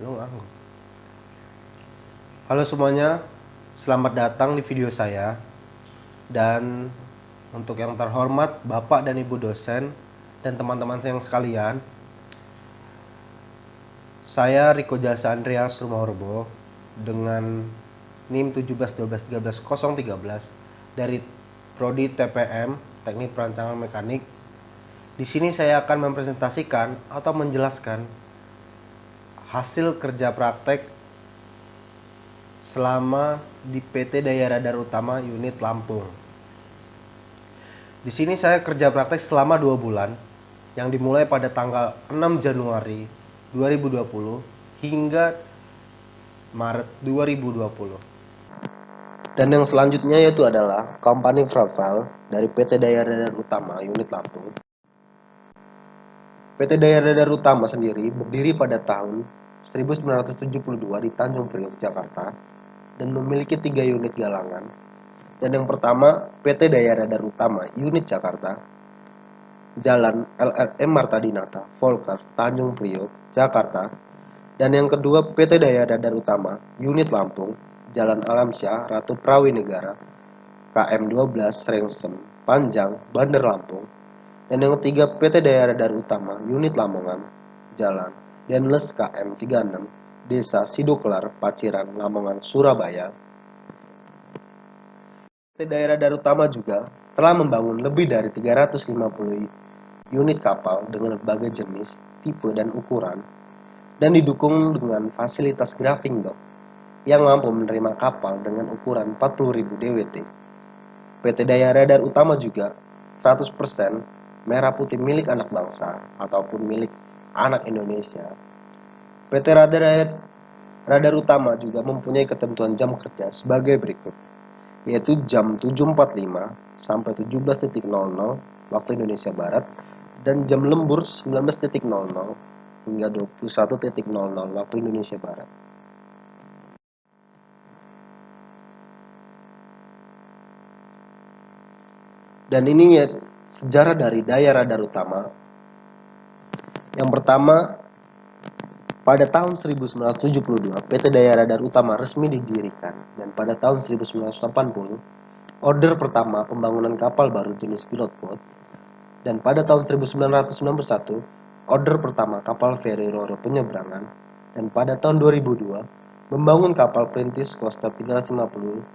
Lu nganggur. Halo semuanya, selamat datang di video saya. Dan untuk yang terhormat Bapak dan Ibu dosen dan teman-teman saya yang sekalian, saya Riko Jasa Andreas Rumahorbo dengan NIM 17 12 13 013 dari Prodi TPM Teknik Perancangan Mekanik. Di sini saya akan mempresentasikan atau menjelaskan hasil kerja praktek selama di PT Daya Radar Utama Unit Lampung. Di sini saya kerja praktek selama 2 bulan yang dimulai pada tanggal 6 Januari 2020 hingga Maret 2020. Dan yang selanjutnya yaitu adalah company profile dari PT Daya Radar Utama Unit Lampung. PT Daya Radar Utama sendiri berdiri pada tahun 1972 di Tanjung Priok, Jakarta, dan memiliki 3 unit galangan. Dan yang pertama, PT Daya Radar Utama Unit Jakarta, Jalan LRM Marta Dinata, Volker, Tanjung Priok, Jakarta. Dan yang kedua, PT Daya Radar Utama Unit Lampung, Jalan Alamsyah, Ratu Prawinegara, KM 12 Srengsem, Panjang, Bandar Lampung. Dan yang ketiga, PT Daya Radar Utama Unit Lamongan, Jalan Denles KM 36, Desa Sidoklar, Paciran, Lamongan, Surabaya. PT Daya Radar Utama juga telah membangun lebih dari 350 unit kapal dengan berbagai jenis, tipe, dan ukuran, dan didukung dengan fasilitas graphing dock yang mampu menerima kapal dengan ukuran 40.000 DWT. PT Daya Radar Utama juga 100% merah putih milik anak bangsa ataupun milik anak Indonesia. PT Radar Utama juga mempunyai ketentuan jam kerja sebagai berikut, yaitu jam 7.45 sampai 17.00 waktu Indonesia Barat dan jam lembur 19.00 hingga 21.00 waktu Indonesia Barat. Dan ini ya sejarah dari Daya Radar Utama. Yang pertama, pada tahun 1972 PT Daya Radar Utama resmi didirikan, dan pada tahun 1980 order pertama pembangunan kapal baru jenis pilot boat, dan pada tahun 1991 order pertama kapal feri ro-ro penyeberangan, dan pada tahun 2002 membangun kapal perintis Coaster 350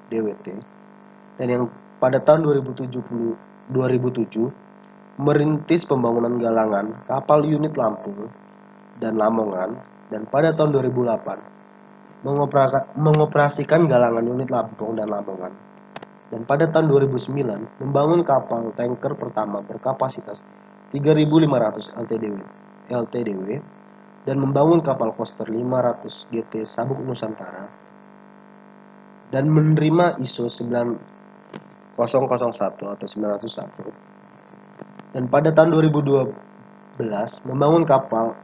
DWT, dan yang pada tahun 2007 merintis pembangunan galangan kapal unit Lampung dan Lamongan, dan pada tahun 2008 mengoperasikan galangan unit Lampung dan Lamongan, dan pada tahun 2009 membangun kapal tanker pertama berkapasitas 3.500 LTDW dan membangun kapal coaster 500 GT Sabuk Nusantara dan menerima ISO 9001 atau 901. Dan pada tahun 2012 membangun kapal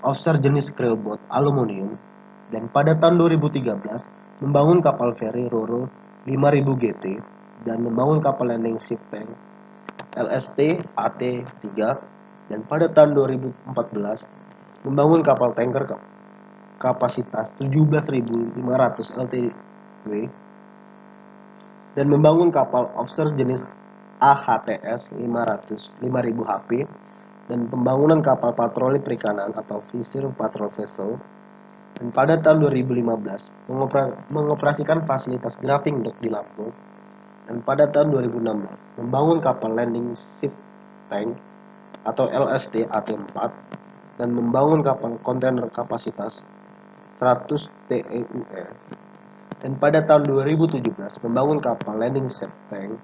offshore jenis crew-boat aluminium, dan pada tahun 2013 membangun kapal feri ro-ro 5000 GT dan membangun kapal landing ship tank LST AT3, dan pada tahun 2014 membangun kapal tanker kapasitas 17.500 LTW dan membangun kapal offshore jenis AHTS 5000 HP dan pembangunan kapal patroli perikanan atau Fisher Patrol Vessel. Dan pada tahun 2015 mengoperasikan fasilitas graphing dock di Lampung, dan pada tahun 2016 membangun kapal landing ship tank atau LST AT4 dan membangun kapal kontainer kapasitas 100 TEUE. Dan pada tahun 2017 membangun kapal landing ship tank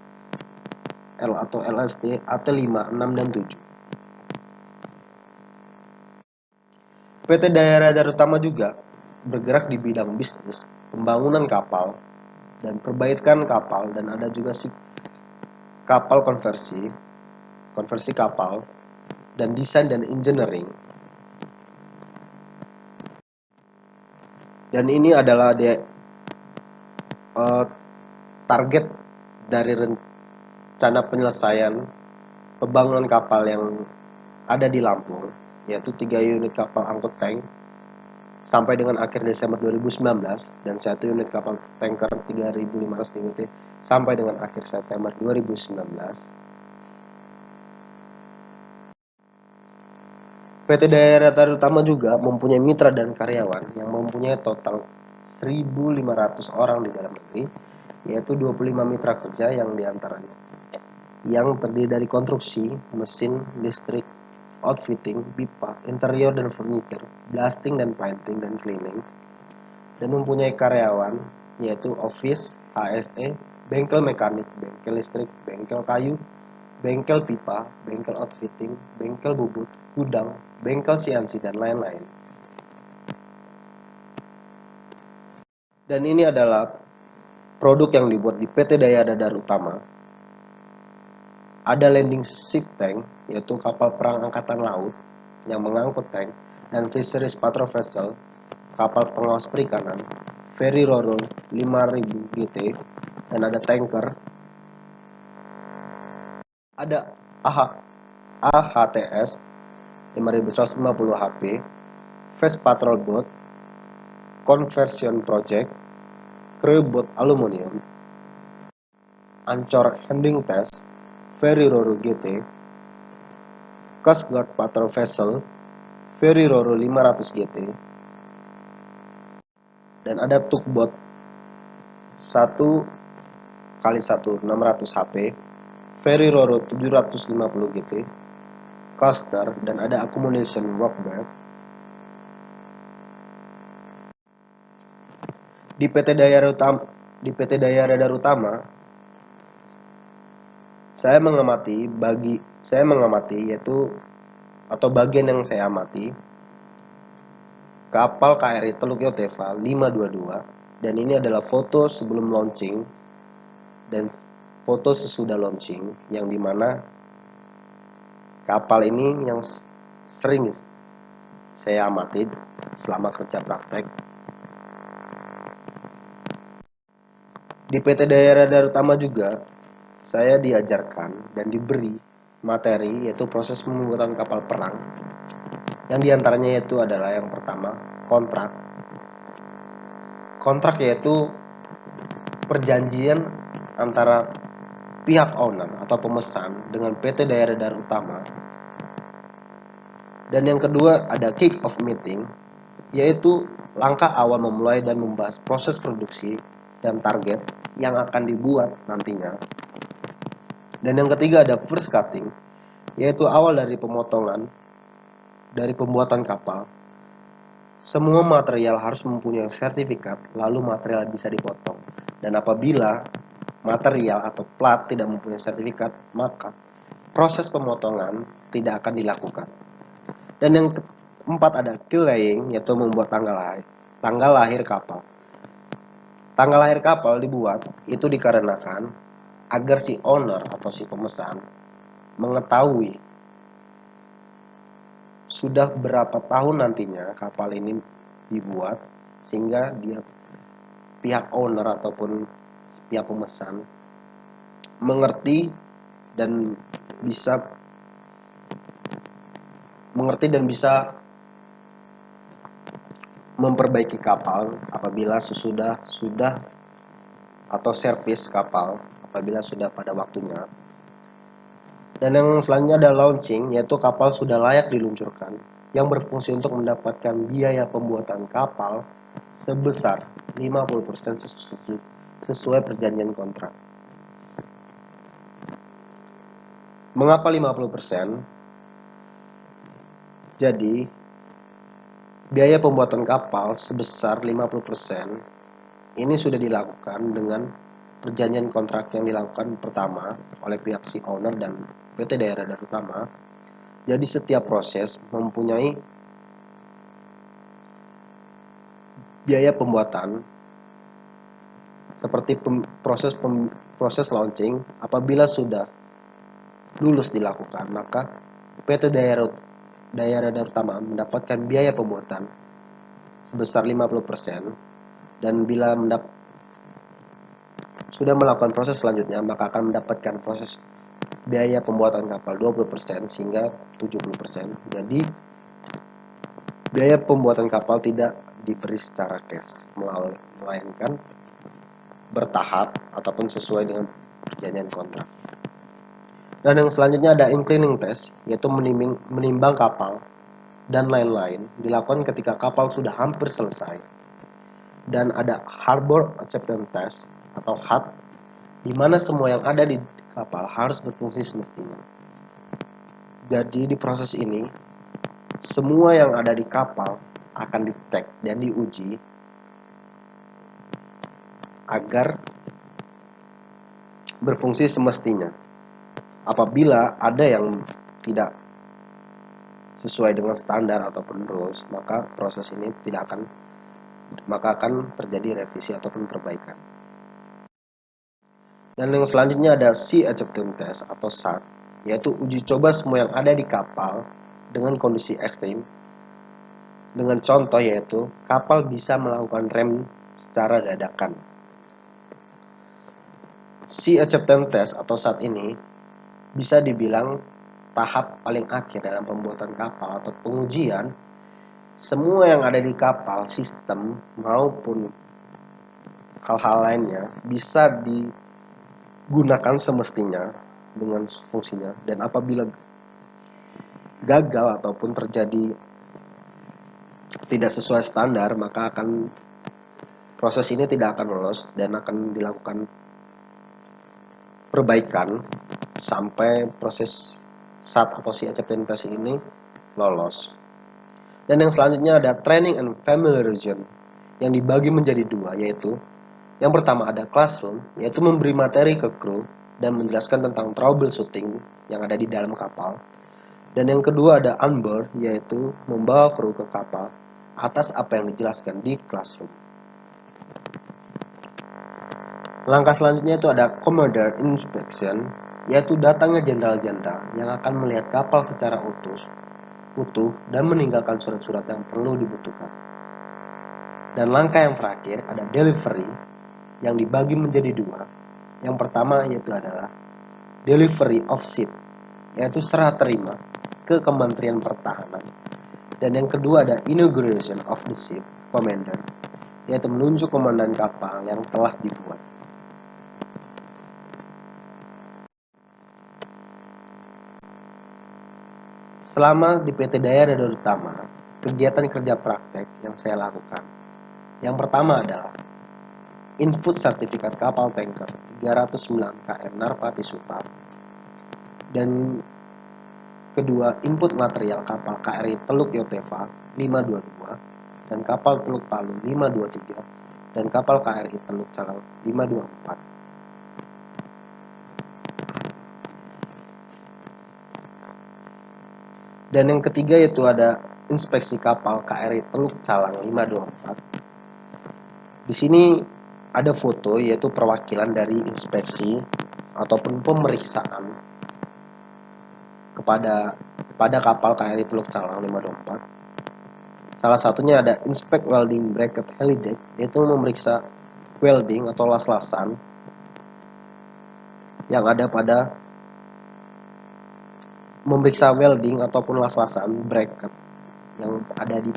L atau LST AT5, 6, dan 7. PT Daya Radar Utama juga bergerak di bidang bisnis, pembangunan kapal, dan perbaikan kapal, dan ada juga kapal konversi kapal, dan desain dan engineering. Dan ini adalah target dari rencana penyelesaian pembangunan kapal yang ada di Lampung, yaitu 3 unit kapal angkut tank, sampai dengan akhir Desember 2019 dan 1 unit kapal tanker 3.500 TWT sampai dengan akhir September 2019. PT Daya Radar Utama juga mempunyai mitra dan karyawan yang mempunyai total 1.500 orang di dalam negeri, yaitu 25 mitra kerja yang diantaranya yang terdiri dari konstruksi, mesin, listrik, outfitting, pipa, interior dan furniture, blasting dan painting dan cleaning, dan mempunyai karyawan yaitu office, HSE, bengkel mekanik, bengkel listrik, bengkel kayu, bengkel pipa, bengkel outfitting, bengkel bubut, gudang, bengkel CNC, dan lain-lain. Dan ini adalah produk yang dibuat di PT Daya Radar Utama. Ada landing ship tank, yaitu kapal perang angkatan laut yang mengangkut tank, dan fisheries patrol vessel, kapal pengawas perikanan, ferry Roro 5000 GT, dan ada tanker, ada AHTS 5150 HP, Fast Patrol Boat, Conversion Project, Crew Boat Aluminium, Ancor Handling Test, Ferry Roro GT, Coast Guard Patrol Vessel, Ferry Roro 500 GT, dan ada tugboat 1x1 600 HP, Ferry Roro 750 GT, coaster, dan ada accommodation workbench. Di PT Daya Radar Utama, saya mengamati yaitu atau bagian yang saya amati kapal KRI Teluk Yotefa 522, dan ini adalah foto sebelum launching dan foto sesudah launching, yang dimana kapal ini yang sering saya amati selama kerja praktek. Di PT Daya Radar Utama juga saya diajarkan dan diberi materi yaitu proses pembuatan kapal perang, yang diantaranya yaitu adalah yang pertama kontrak yaitu perjanjian antara pihak owner atau pemesan dengan PT Daya Radar Utama. Dan yang kedua ada kick off meeting, yaitu langkah awal memulai dan membahas proses produksi dan target yang akan dibuat nantinya. Dan yang ketiga ada first cutting, yaitu awal dari pemotongan dari pembuatan kapal. Semua material harus mempunyai sertifikat, lalu material bisa dipotong. Dan apabila material atau plat tidak mempunyai sertifikat, maka proses pemotongan tidak akan dilakukan. Dan yang keempat ada keel laying, yaitu membuat tanggal lahir kapal. Tanggal lahir kapal dibuat itu dikarenakan agar si owner atau si pemesan mengetahui sudah berapa tahun nantinya kapal ini dibuat, sehingga dia pihak owner ataupun pihak pemesan mengerti dan bisa memperbaiki kapal apabila sudah atau servis kapal apabila sudah pada waktunya. Dan yang selanjutnya ada launching, yaitu kapal sudah layak diluncurkan, yang berfungsi untuk mendapatkan biaya pembuatan kapal sebesar 50% sesuai perjanjian kontrak. Mengapa 50%? Jadi biaya pembuatan kapal sebesar 50% ini sudah dilakukan dengan perjanjian kontrak yang dilakukan pertama oleh pihak si owner dan PT Daya Radar Utama. Jadi setiap proses mempunyai biaya pembuatan seperti proses launching. Apabila sudah lulus dilakukan, maka PT Daya Radar Utama mendapatkan biaya pembuatan sebesar 50%, dan bila sudah melakukan proses selanjutnya, maka akan mendapatkan proses biaya pembuatan kapal 20% sehingga 70%. Jadi biaya pembuatan kapal tidak diberi secara cash, melainkan bertahap ataupun sesuai dengan perjanjian kontrak. Dan yang selanjutnya ada inclining test, yaitu menimbang kapal dan lain-lain, dilakukan ketika kapal sudah hampir selesai. Dan ada harbor acceptance test atau HAT, di mana semua yang ada di kapal harus berfungsi semestinya. Jadi di proses ini, semua yang ada di kapal akan dicek dan diuji agar berfungsi semestinya. Apabila ada yang tidak sesuai dengan standar ataupun rules, maka proses ini akan terjadi revisi ataupun perbaikan. Dan yang selanjutnya ada Sea Acceptance Test atau SAT, yaitu uji coba semua yang ada di kapal dengan kondisi ekstrim. Dengan contoh yaitu kapal bisa melakukan rem secara dadakan. Sea Acceptance Test atau SAT ini bisa dibilang tahap paling akhir dalam pembuatan kapal atau pengujian semua yang ada di kapal, sistem maupun hal-hal lainnya bisa digunakan semestinya dengan fungsinya, dan apabila gagal ataupun terjadi tidak sesuai standar, maka proses ini tidak akan lolos dan akan dilakukan perbaikan sampai proses SAT atau Sea Acceptance Test ini lolos. Dan yang selanjutnya ada training and familiarization yang dibagi menjadi dua, yaitu yang pertama ada classroom, yaitu memberi materi ke kru dan menjelaskan tentang troubleshooting yang ada di dalam kapal. Dan yang kedua ada onboard, yaitu membawa kru ke kapal atas apa yang dijelaskan di classroom. Langkah selanjutnya itu ada Commodore Inspection, yaitu datangnya jenderal-jenderal yang akan melihat kapal secara utuh dan meninggalkan surat-surat yang perlu dibutuhkan. Dan langkah yang terakhir ada Delivery yang dibagi menjadi dua. Yang pertama yaitu adalah Delivery of Ship, yaitu serah terima ke Kementerian Pertahanan. Dan yang kedua ada Inauguration of the Ship Commander, yaitu menunjuk komandan kapal yang telah dibuat. Selama di PT Daya Radar Utama, kegiatan kerja praktek yang saya lakukan, yang pertama adalah input sertifikat kapal tanker 309 KM Narpati Sutar, dan kedua input material kapal KRI Teluk Yotefa 522 dan kapal Teluk Palu 523 dan kapal KRI Teluk Calang 524. Dan yang ketiga yaitu ada inspeksi kapal KRI Teluk Calang 524. Di sini ada foto yaitu perwakilan dari inspeksi ataupun pemeriksaan kepada kapal KRI Teluk Calang 524. Salah satunya ada inspect welding bracket helideck, yaitu memeriksa welding atau las-lasan yang ada memeriksa welding ataupun las-lasan bracket yang ada di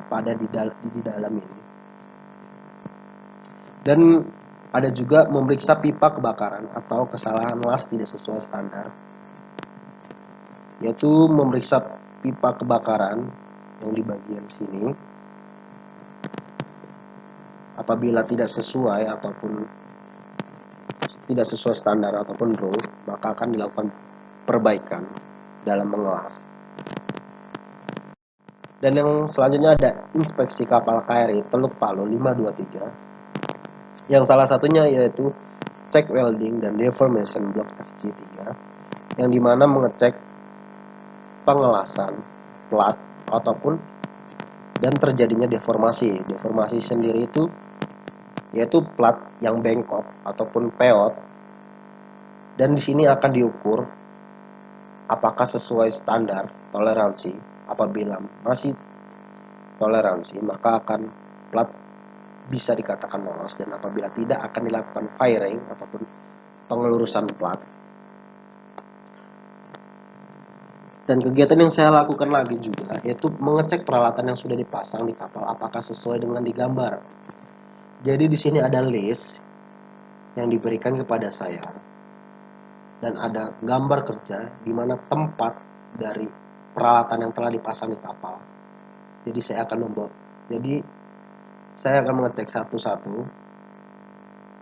dalam ini. Dan ada juga memeriksa pipa kebakaran atau kesalahan las tidak sesuai standar, yaitu memeriksa pipa kebakaran yang di bagian sini. Apabila tidak sesuai standar ataupun rule, maka akan dilakukan perbaikan dalam mengelas. Dan yang selanjutnya ada inspeksi kapal KRI Teluk Palu 523, yang salah satunya yaitu cek welding dan deformation block FG3, yang dimana mengecek pengelasan plat ataupun dan terjadinya deformasi. Deformasi sendiri itu yaitu plat yang bengkok ataupun peot, dan di sini akan diukur apakah sesuai standar toleransi. Apabila masih toleransi, maka akan plat bisa dikatakan lolos, dan apabila tidak akan dilakukan firing ataupun pengelurusan plat. Dan kegiatan yang saya lakukan lagi juga yaitu mengecek peralatan yang sudah dipasang di kapal apakah sesuai dengan digambar. Jadi di sini ada list yang diberikan kepada saya dan ada gambar kerja di mana tempat dari peralatan yang telah dipasang di kapal. Jadi saya akan mengecek satu-satu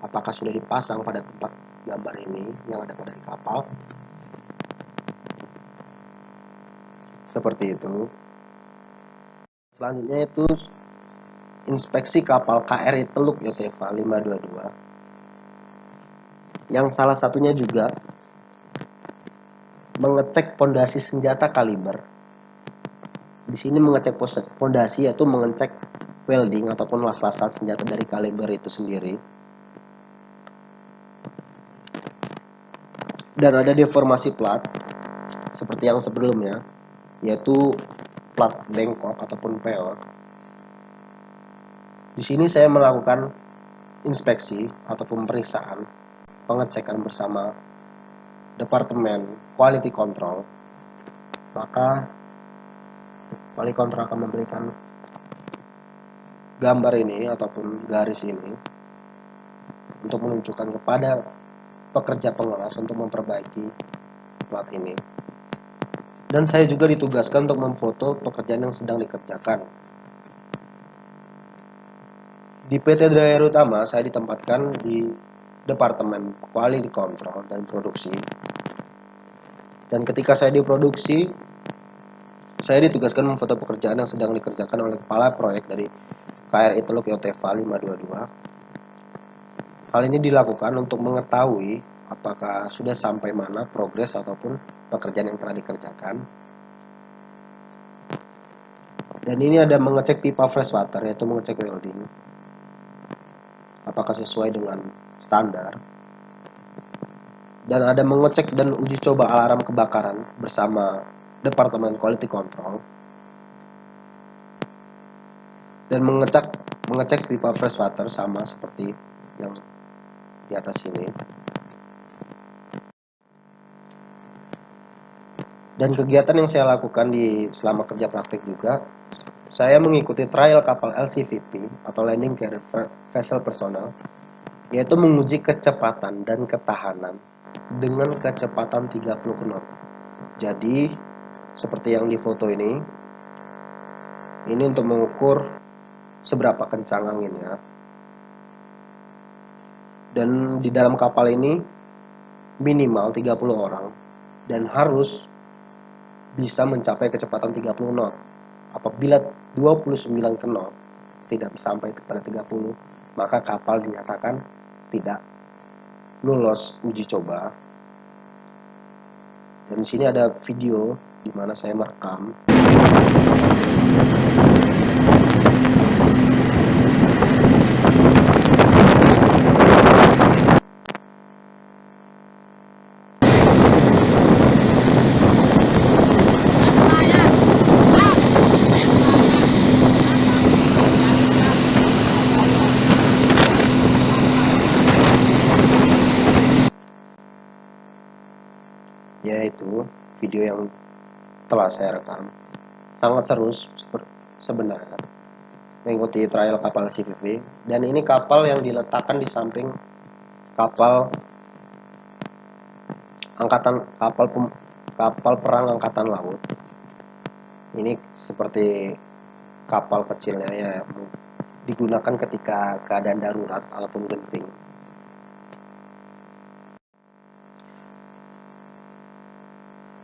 apakah sudah dipasang pada tempat gambar ini yang ada pada di kapal. Seperti itu. Selanjutnya itu inspeksi kapal KRI Teluk Yotefa 522. Yang salah satunya juga mengecek pondasi senjata kaliber. Di sini mengecek pondasi yaitu mengecek welding ataupun las-lasan senjata dari kaliber itu sendiri. Dan ada deformasi plat seperti yang sebelumnya, yaitu plat bengkok ataupun peot. Di sini saya melakukan inspeksi atau pemeriksaan, pengecekan bersama Departemen Quality Control. Maka Quality Control akan memberikan gambar ini ataupun garis ini untuk menunjukkan kepada pekerja pengelas untuk memperbaiki plat ini. Dan saya juga ditugaskan untuk memfoto pekerjaan yang sedang dikerjakan. Di PT Dryer Utama saya ditempatkan di Departemen Quality Control dan Produksi. Dan ketika saya diproduksi, saya ditugaskan memfoto pekerjaan yang sedang dikerjakan oleh kepala proyek dari KRI Teluk Yotefa 522. Hal ini dilakukan untuk mengetahui apakah sudah sampai mana progres ataupun pekerjaan yang telah dikerjakan. Dan ini ada mengecek pipa fresh water, yaitu mengecek welding apakah sesuai dengan standar. Dan ada mengecek dan uji coba alarm kebakaran bersama Departemen Quality Control. Dan mengecek pipa fresh water sama seperti yang di atas ini. Dan kegiatan yang saya lakukan selama kerja praktik juga, saya mengikuti trial kapal LCVP atau Landing Gear Vessel Personnel, yaitu menguji kecepatan dan ketahanan dengan kecepatan 30 knot. Jadi, seperti yang di foto ini untuk mengukur seberapa kencang anginnya. Dan di dalam kapal ini minimal 30 orang dan harus bisa mencapai kecepatan 30 knot. Apabila 29 knot tidak sampai kepada 30, maka kapal dinyatakan tidak lolos uji coba. Dan di sini ada video di mana saya merekam. Yaitu video yang telah saya rekam. Sangat seru sebenarnya mengikuti trial kapal CVV. Dan ini kapal yang diletakkan di samping kapal perang angkatan laut. Ini seperti kapal kecilnya ya, digunakan ketika keadaan darurat ataupun genting.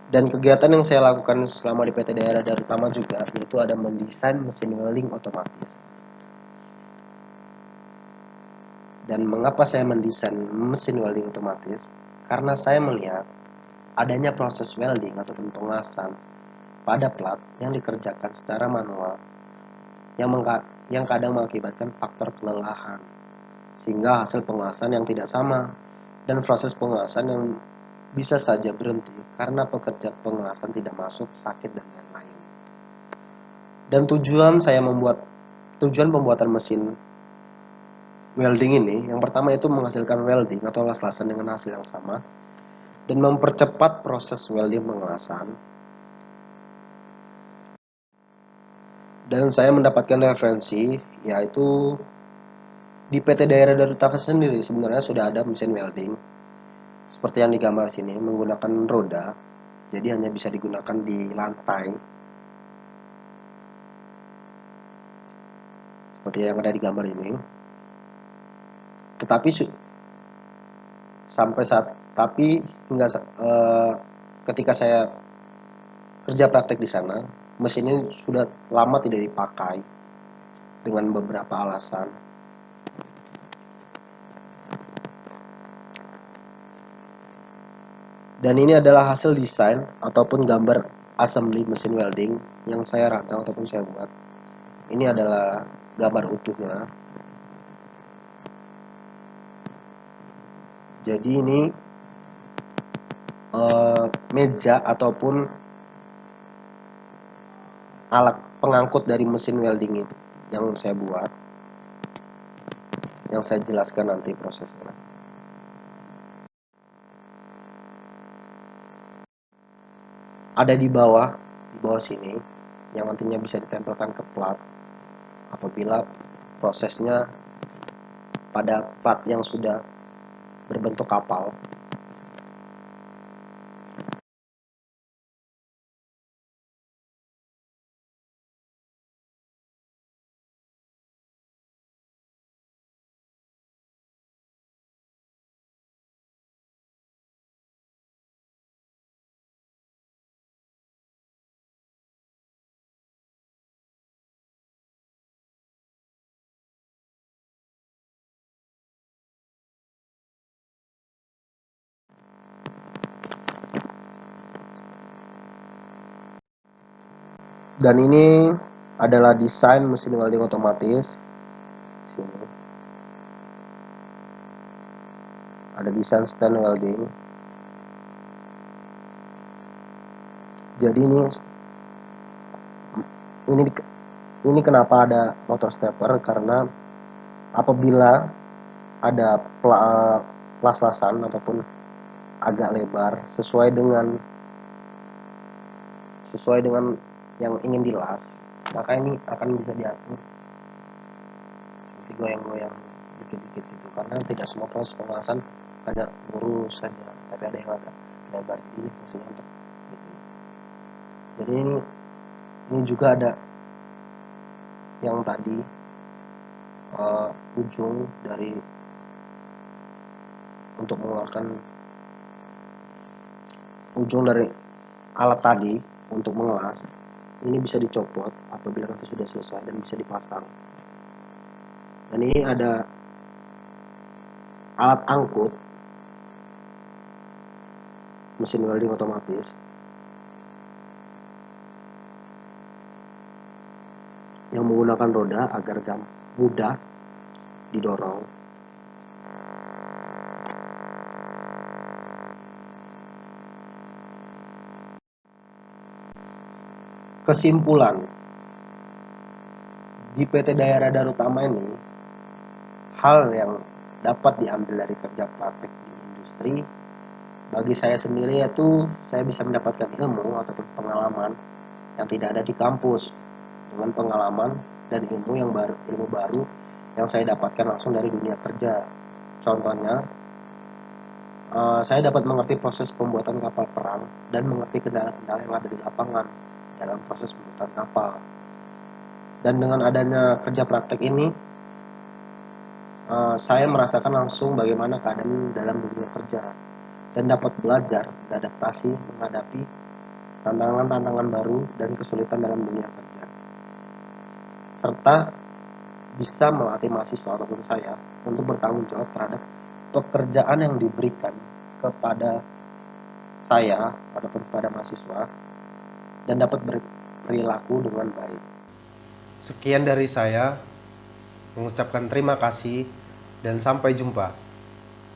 Dan kegiatan yang saya lakukan selama di PT Daerah Dryer Utama juga yaitu ada mendesain mesin welding otomatis. Dan mengapa saya mendesain mesin welding otomatis? Karena saya melihat adanya proses welding ataupun pengasan pada plat yang dikerjakan secara manual yang kadang mengakibatkan faktor kelelahan, sehingga hasil pengasan yang tidak sama dan proses pengasan yang bisa saja berhenti karena pekerja pengasan tidak masuk, sakit, dan lain-lain. Dan tujuan pembuatan mesin welding ini, yang pertama itu menghasilkan welding atau las-lasan dengan hasil yang sama dan mempercepat proses welding pengasan. Dan saya mendapatkan referensi, yaitu di PT Daerah Darut Tafas sendiri sebenarnya sudah ada mesin welding seperti yang digambar sini menggunakan roda, jadi hanya bisa digunakan di lantai seperti yang ada di gambar ini. Tetapi sampai saat tapi hingga ketika saya kerja praktek di sana, mesin ini sudah lama tidak dipakai dengan beberapa alasan. Dan ini adalah hasil desain ataupun gambar assembly mesin welding yang saya rancang ataupun saya buat. Ini adalah gambar utuhnya. Jadi ini meja ataupun alat pengangkut dari mesin welding itu yang saya buat, yang saya jelaskan nanti prosesnya. Ada di bawah sini yang nantinya bisa ditempelkan ke plat apabila prosesnya pada plat yang sudah berbentuk kapal. Dan ini adalah desain mesin welding otomatis. Sini ada desain stand welding. Jadi ini kenapa ada motor stepper, karena apabila ada las-lasan ataupun agak lebar sesuai dengan yang ingin dilas, maka ini akan bisa diatur seperti goyang-goyang dikit-dikit gitu, karena tidak semua proses pengelasan hanya lurus saja, tapi ada yang agak lebar, jadi fungsinya untuk gitu. Jadi ini juga ada yang tadi ujung dari untuk mengeluarkan ujung dari alat tadi untuk mengelas, ini bisa dicopot apabila nanti sudah selesai dan bisa dipasang. Dan ini ada alat angkut mesin welding otomatis yang menggunakan roda agar mudah didorong. Kesimpulan, di PT Daerah Darutama ini, hal yang dapat diambil dari kerja praktek di industri bagi saya sendiri yaitu saya bisa mendapatkan ilmu ataupun pengalaman yang tidak ada di kampus, dengan pengalaman dan ilmu baru yang saya dapatkan langsung dari dunia kerja. Contohnya, saya dapat mengerti proses pembuatan kapal perang dan mengerti kendala-kendala yang ada di lapangan dalam proses pembuatan kapal. Dan dengan adanya kerja praktek ini, saya merasakan langsung bagaimana keadaan dalam dunia kerja dan dapat belajar beradaptasi menghadapi tantangan-tantangan baru dan kesulitan dalam dunia kerja, serta bisa melatih mahasiswa ataupun saya untuk bertanggung jawab terhadap pekerjaan yang diberikan kepada saya ataupun kepada mahasiswa dan dapat berperilaku dengan baik. Sekian dari saya, mengucapkan terima kasih dan sampai jumpa.